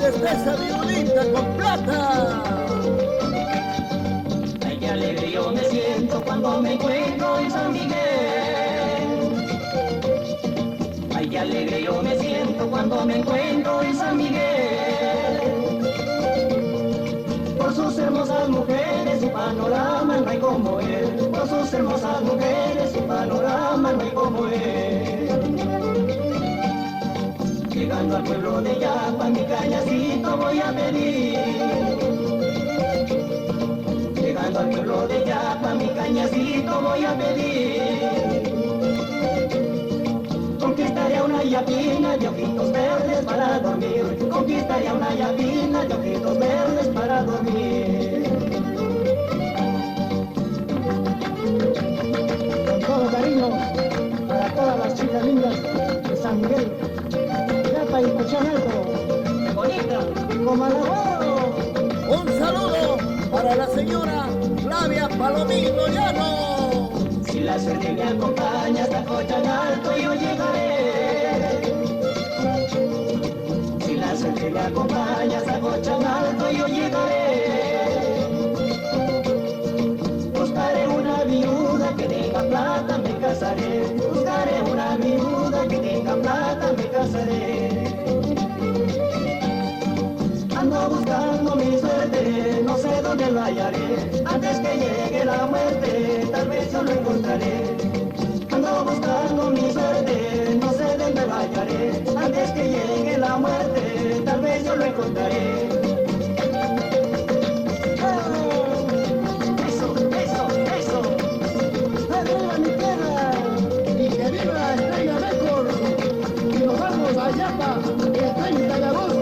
está esa violita con plata. Ay, qué alegre yo me siento cuando me encuentro en San Miguel. Ay, qué alegre yo me siento cuando me encuentro en San Miguel. Por sus hermosas mujeres, su panorama no hay como él. Por sus hermosas mujeres, su panorama no hay como él. Llegando al pueblo de Yapa, mi cañacito voy a pedir. Llegando al pueblo de Yapa, mi cañacito voy a pedir. Conquistaré una yapina de ojitos verdes para dormir. Conquistaré una yapina de ojitos verdes para dormir. Con todo cariño para todas las chicas lindas de San Miguel. Yapa y Cochán Alto. Bonita. Como alabado. Un saludo para la señora Flavia Palomino Llano. Si la suerte me acompaña hasta Cochán Alto yo llegaré. Si la suerte me acompaña hasta Cochán Alto yo llegaré. Buscaré una viuda que tenga plata, me casaré. Buscaré una viuda que tenga plata, me casaré. Ando buscando mi suerte, no sé dónde la hallaré. Antes que llegue la muerte, tal vez yo lo encontraré. Ando buscando mi suerte, no sé dónde la hallaré. Antes que llegue la muerte, tal vez yo lo encontraré. Eso, eso, eso. ¡Arriba mi tierra! ¡Y que viva Estrella Record! Y nos vamos a Yapa el 30 de agosto.